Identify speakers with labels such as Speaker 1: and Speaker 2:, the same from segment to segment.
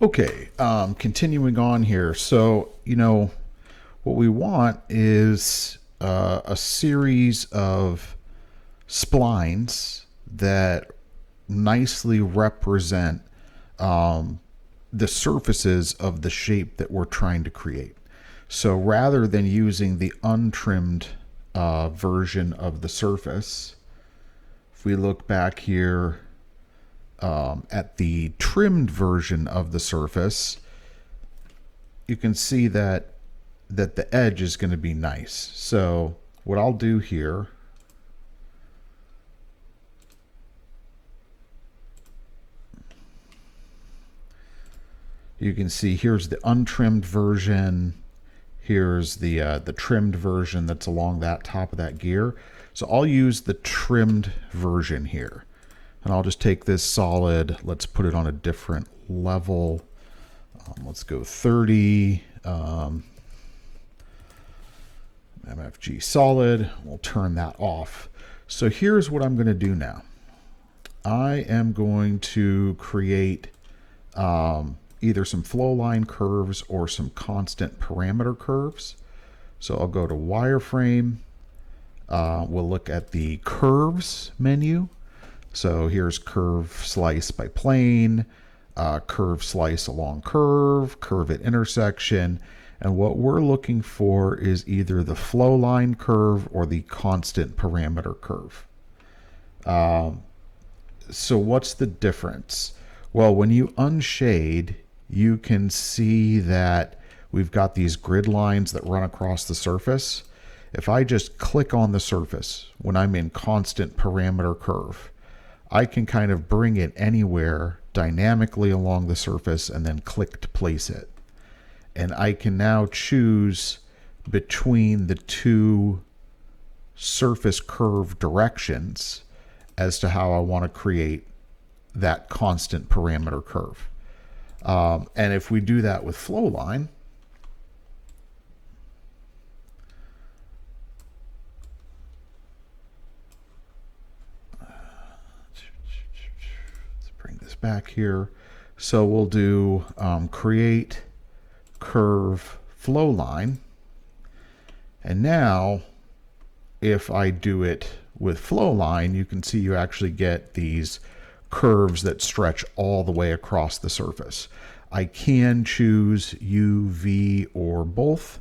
Speaker 1: Okay, continuing on here. So, what we want is a series of splines that nicely represent the surfaces of the shape that we're trying to create. So rather than using the untrimmed version of the surface, if we look back here at the trimmed version of the surface, you can see that the edge is going to be nice. So what I'll do here, you can see here's the untrimmed version. Here's the trimmed version that's along that top of that gear. So I'll use the trimmed version here. And I'll just take this solid, let's put it on a different level. Let's go 30. MFG solid. We'll turn that off. So here's what I'm going to do now. I am going to create either some flow line curves or some constant parameter curves. So I'll go to wireframe. We'll look at the curves menu. So here's curve slice by plane, curve slice along curve, curve at intersection. And what we're looking for is either the flow line curve or the constant parameter curve. So what's the difference? Well, when you unshade, you can see that we've got these grid lines that run across the surface. If I just click on the surface when I'm in constant parameter curve, I can kind of bring it anywhere dynamically along the surface and then click to place it. And I can now choose between the two surface curve directions as to how I want to create that constant parameter curve. And if we do that with flow line, bring this back here. So we'll do create curve flow line. And now if I do it with flow line, you can see you actually get these curves that stretch all the way across the surface. I can choose U, V, or both.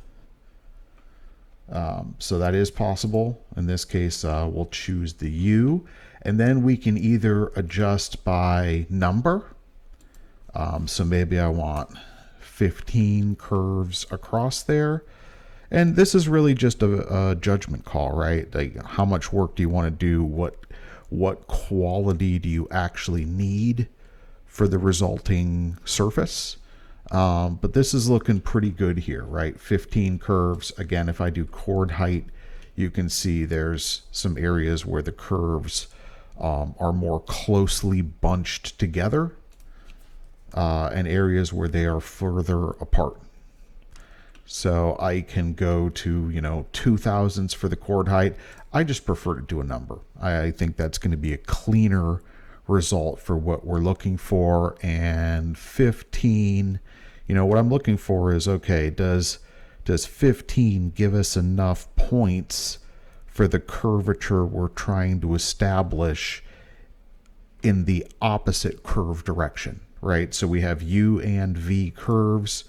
Speaker 1: So that is possible. In this case, we'll choose the U. And then we can either adjust by number. So maybe I want 15 curves across there. And this is really just a judgment call, right? Like, how much work do you want to do? What quality do you actually need for the resulting surface? But this is looking pretty good here, right? 15 curves. Again, if I do chord height, you can see there's some areas where the curves are more closely bunched together, and areas where they are further apart. So I can go to, 2,000s for the chord height. I just prefer to do a number. I think that's going to be a cleaner result for what we're looking for. And 15, what I'm looking for is, okay, does 15 give us enough points for the curvature we're trying to establish in the opposite curve direction, right? So we have U and V curves.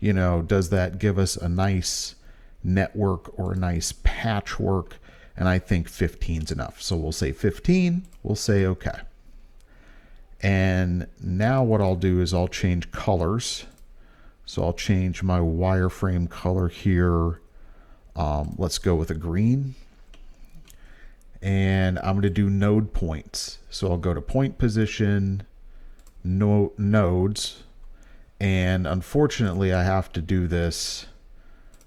Speaker 1: Does that give us a nice network or a nice patchwork? And I think 15 is enough. So we'll say 15, we'll say okay. And now what I'll do is I'll change colors. So I'll change my wireframe color here. Let's go with a green. And I'm going to do node points. So I'll go to point position, nodes. And unfortunately, I have to do this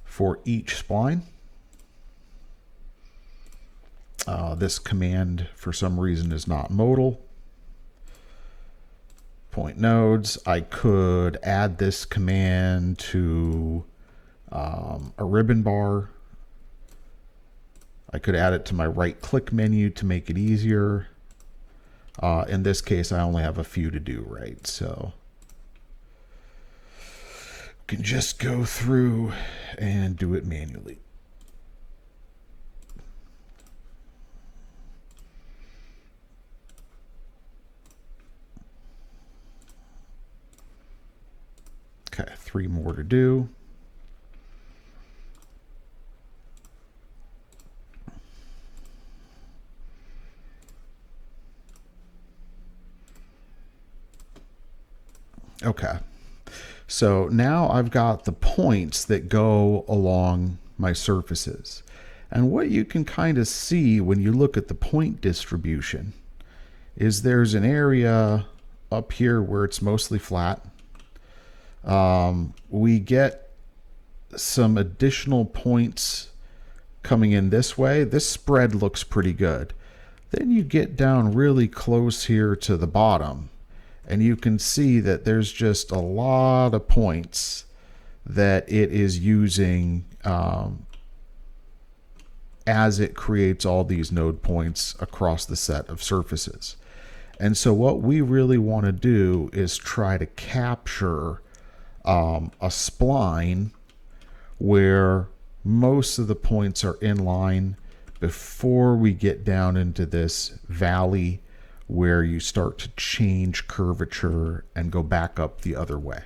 Speaker 1: for each spline. This command, for some reason, is not modal. Point nodes. I could add this command to a ribbon bar. I could add it to my right-click menu to make it easier. In this case, I only have a few to do, right? So can just go through and do it manually. Okay, 3 more to do. Okay, so now I've got the points that go along my surfaces. And what you can kind of see when you look at the point distribution is there's an area up here where it's mostly flat. We get some additional points coming in this way. This spread looks pretty good. Then you get down really close here to the bottom, and you can see that there's just a lot of points that it is using as it creates all these node points across the set of surfaces. And so what we really want to do is try to capture a spline where most of the points are in line before we get down into this valley where you start to change curvature and go back up the other way.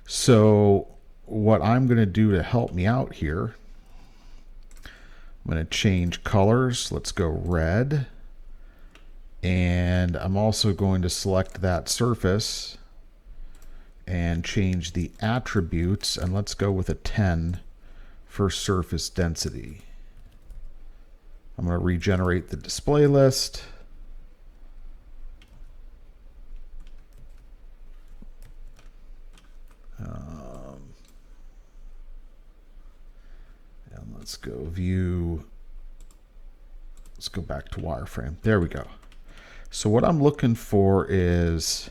Speaker 1: So what I'm going to do to help me out here, I'm going to change colors. Let's go red. And I'm also going to select that surface and change the attributes, and let's go with a 10 for surface density. I'm going to regenerate the display list. And let's go view. Let's go back to wireframe. There we go. So what I'm looking for is,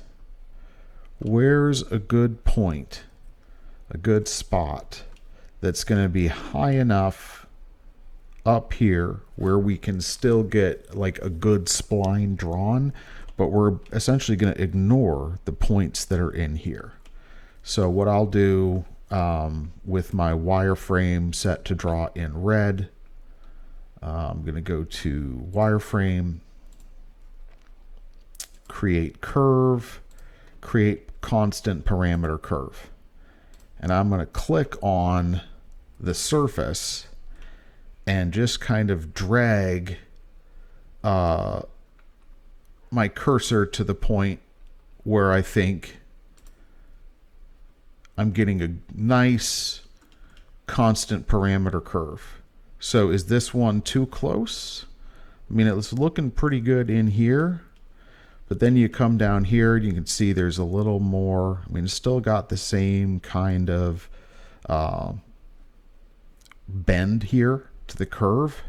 Speaker 1: where's a good point, a good spot that's going to be high enough up here where we can still get like a good spline drawn, but we're essentially going to ignore the points that are in here. So what I'll do with my wireframe set to draw in red, I'm going to go to wireframe, create curve, create constant parameter curve. And I'm going to click on the surface and just kind of drag my cursor to the point where I think I'm getting a nice constant parameter curve. So is this one too close? I mean, it's looking pretty good in here. But then you come down here, you can see there's a little more. I mean, it's still got the same kind of bend here to the curve.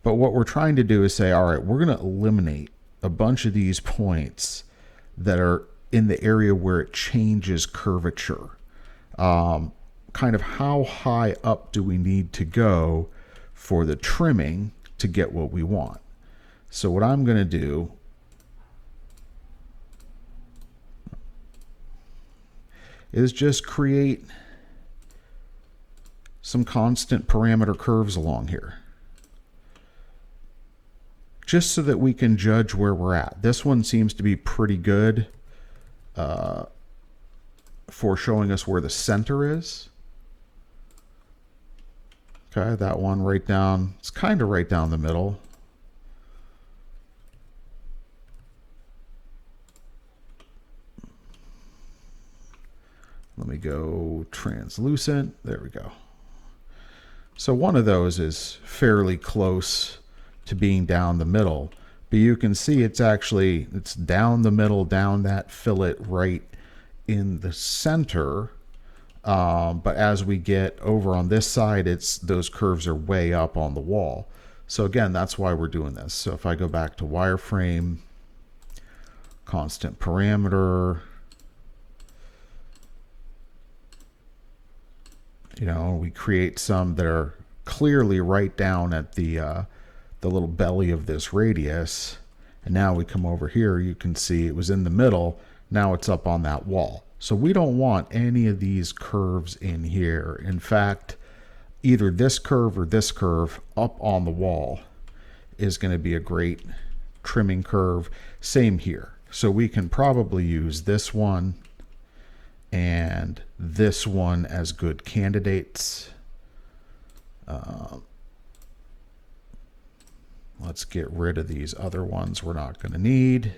Speaker 1: But what we're trying to do is say, all right, we're going to eliminate a bunch of these points that are in the area where it changes curvature. Kind of how high up do we need to go for the trimming to get what we want? So what I'm going to do is just create some constant parameter curves along here, just so that we can judge where we're at. This one seems to be pretty good for showing us where the center is. Okay, that one right down, it's kind of right down the middle. Let me go translucent. There we go. So one of those is fairly close to being down the middle, but you can see it's down the middle, down that fillet right in the center. But as we get over on this side, those curves are way up on the wall. So again, that's why we're doing this. So if I go back to wireframe, constant parameter, we create some that are clearly right down at the little belly of this radius. And now we come over here, you can see it was in the middle. Now it's up on that wall. So we don't want any of these curves in here. In fact, either this curve or this curve up on the wall is going to be a great trimming curve. Same here. So we can probably use this one and this one as good candidates. Let's get rid of these other ones we're not going to need.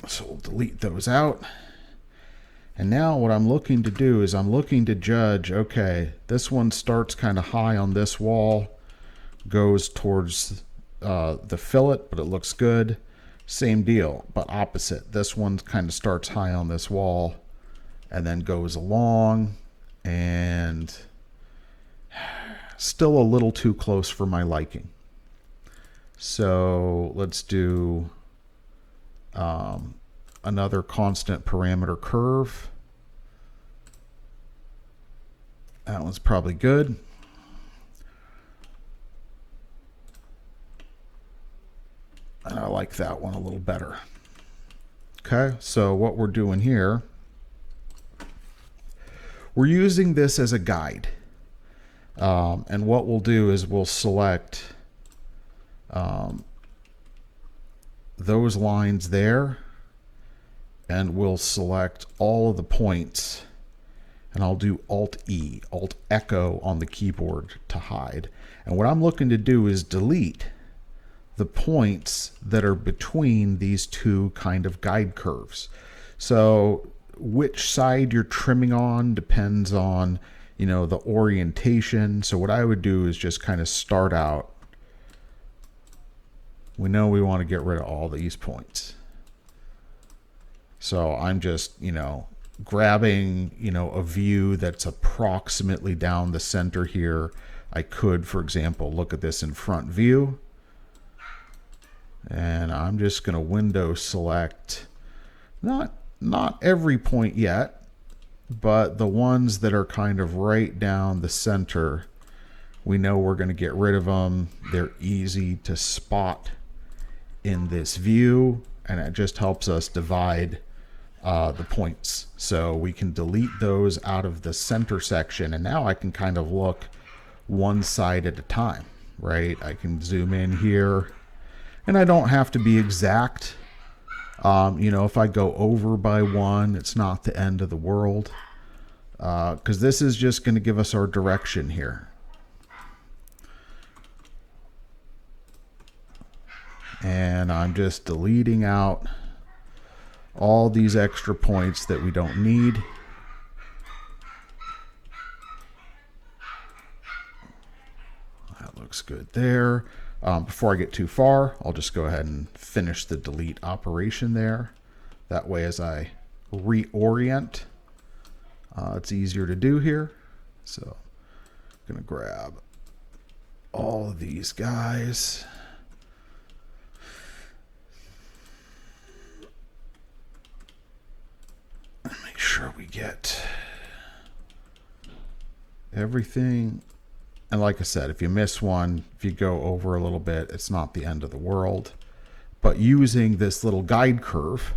Speaker 1: So we'll delete those out. And now what I'm looking to do is I'm looking to judge, okay, this one starts kind of high on this wall, goes towards the fillet, but it looks good. Same deal, but opposite. This one kind of starts high on this wall and then goes along, and still a little too close for my liking. So let's do another constant parameter curve. That one's probably good. And I like that one a little better. Okay, so what we're doing here, we're using this as a guide. And what we'll do is we'll select those lines there, and we'll select all of the points, and I'll do Alt-E, Alt-Echo on the keyboard to hide. And what I'm looking to do is delete the points that are between these two kind of guide curves. So which side you're trimming on depends on, you know, the orientation. So what I would do is just kind of start out. We know we want to get rid of all these points. So I'm just, you know, grabbing, you know, a view that's approximately down the center here. I could, for example, look at this in front view. And I'm just going to window select, not every point yet, but the ones that are kind of right down the center. We know we're going to get rid of them. They're easy to spot in this view, and it just helps us divide the points. So we can delete those out of the center section, and now I can kind of look one side at a time, right? I can zoom in here, and I don't have to be exact. You know, if I go over by one, it's not the end of the world, because this is just going to give us our direction here. And I'm just deleting out all these extra points that we don't need. That looks good there. Before I get too far, I'll just go ahead and finish the delete operation there. That way, as I reorient, it's easier to do here. So I'm going to grab all of these guys. Make sure we get everything. And like I said, if you miss one, if you go over a little bit, it's not the end of the world. But using this little guide curve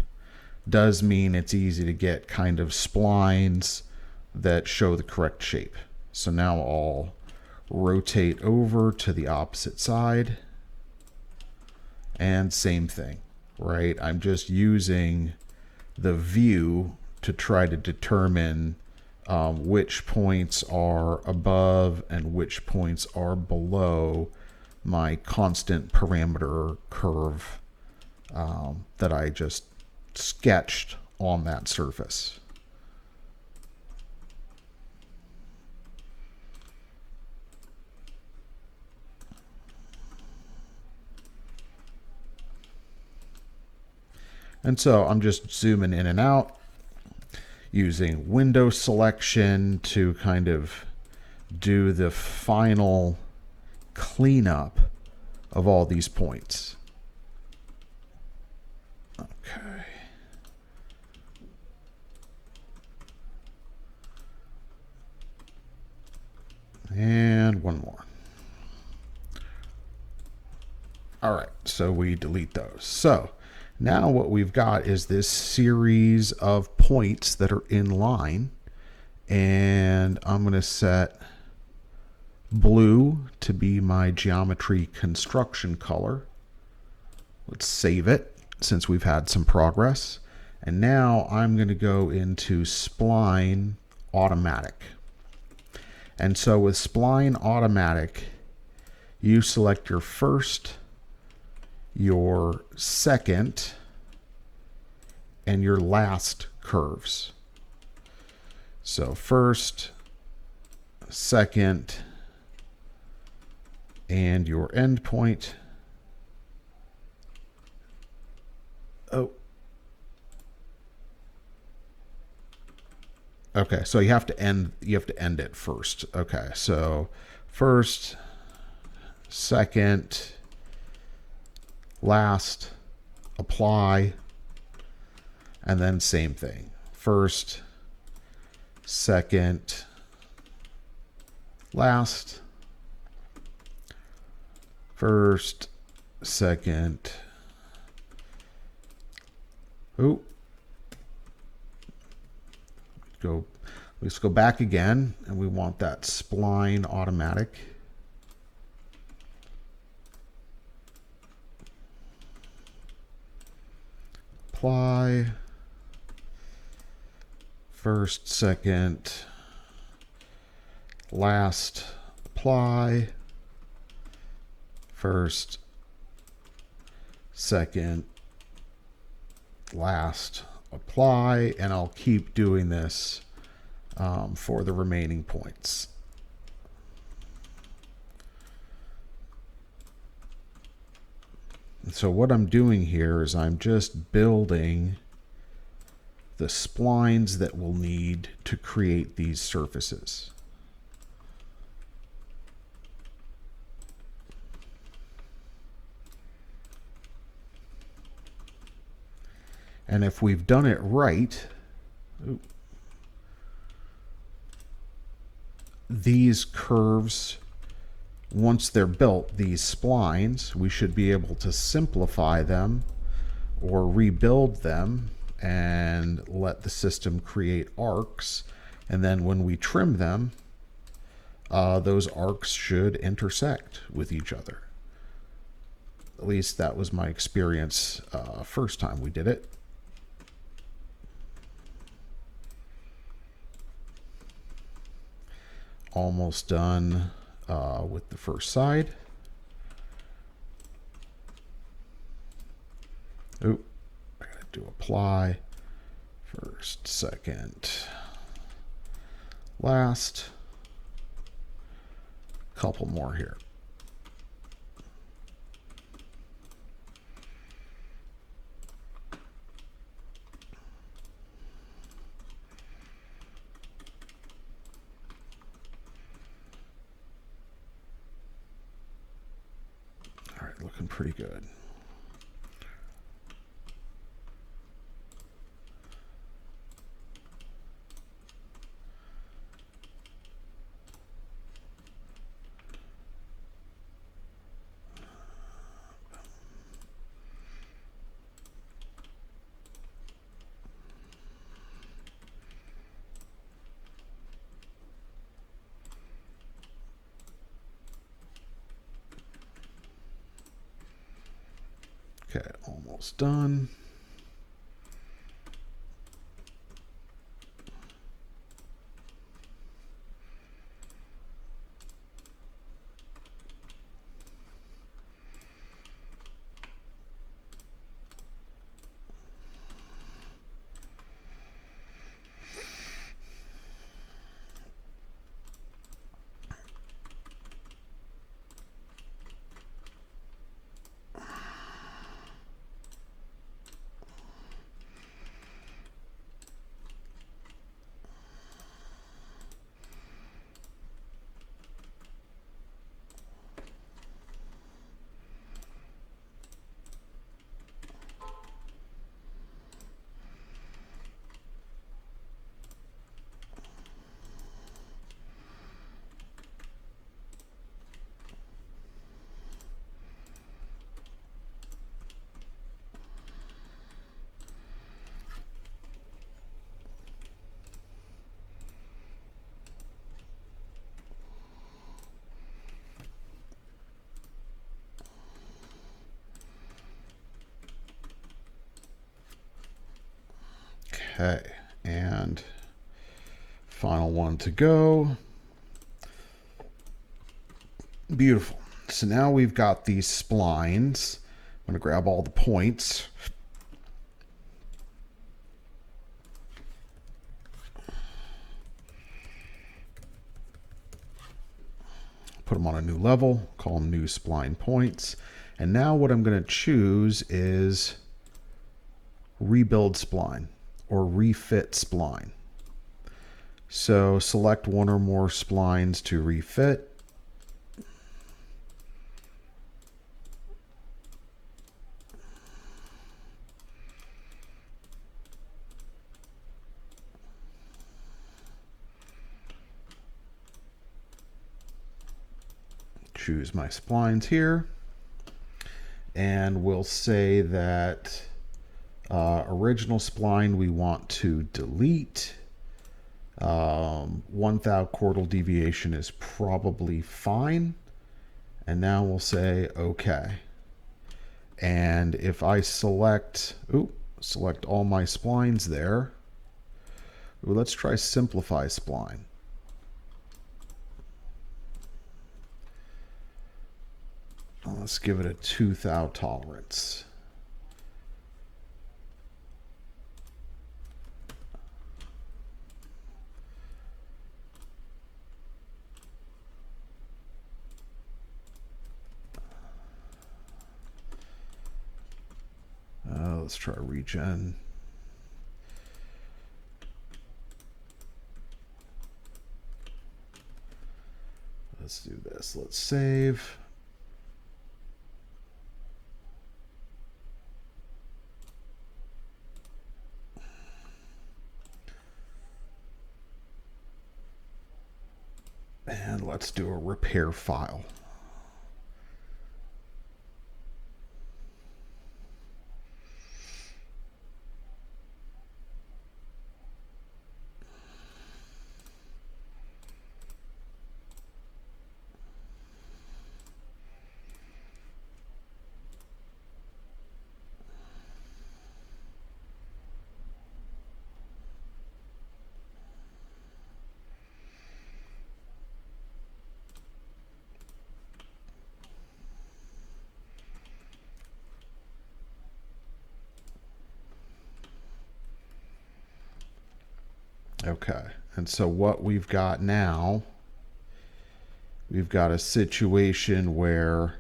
Speaker 1: does mean it's easy to get kind of splines that show the correct shape. So now I'll rotate over to the opposite side. And same thing, right? I'm just using the view to try to determine which points are above and which points are below my constant parameter curve that I just sketched on that surface. And so I'm just zooming in and out, using window selection to kind of do the final cleanup of all these points. Okay. And one more. All right, so we delete those. So now what we've got is this series of points that are in line, and I'm going to set blue to be my geometry construction color. Let's save it since we've had some progress. And now I'm going to go into spline automatic. And so with spline automatic, you select your first, your second, and your last curves. So first, second, and your end point. Oh. Okay, so you have to end it first. Okay, so first, second, last, apply, and then same thing. First, second, last, first, second. Oh. Let's go back again, and we want that spline automatic. Apply. First, second, last, apply. First, second, last, apply, and I'll keep doing this for the remaining points. And so what I'm doing here is I'm just building the splines that we'll need to create these surfaces. And if we've done it right, these curves, once they're built, these splines, we should be able to simplify them or rebuild them and let the system create arcs. And then when we trim them, those arcs should intersect with each other. At least that was my experience first time we did it. Almost done with the first side. Oh, I gotta do apply. First, second, last. Couple more here. All right, looking pretty good. Okay, almost done. Okay, and final one to go. Beautiful. So now we've got these splines. I'm going to grab all the points. Put them on a new level, call them new spline points. And now what I'm going to choose is rebuild spline or refit spline. So select one or more splines to refit. Choose my splines here, and we'll say that original spline we want to delete. 1/1000 chordal deviation is probably fine. And now we'll say OK. And if I select all my splines there, let's try simplify spline. Let's give it a 2/1000 tolerance. Let's try regen. Let's do this. Let's save. And let's do a repair file. Okay, and so what we've got now, we've got a situation where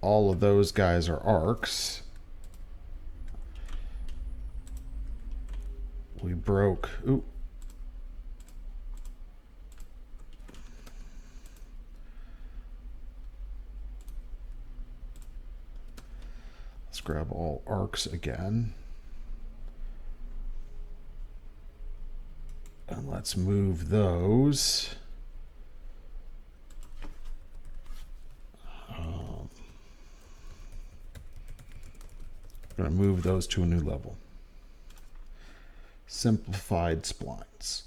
Speaker 1: all of those guys are arcs. We broke, let's grab all arcs again. And let's move those. I'm going to move those to a new level. Simplified splines.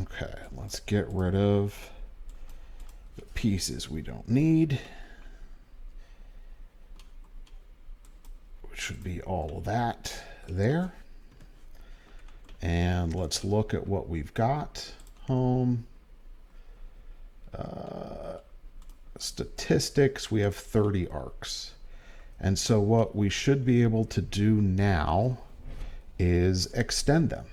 Speaker 1: Okay, let's get rid of the pieces we don't need, which should be all of that there. And let's look at what we've got. Home. Statistics, we have 30 arcs. And so what we should be able to do now is extend them.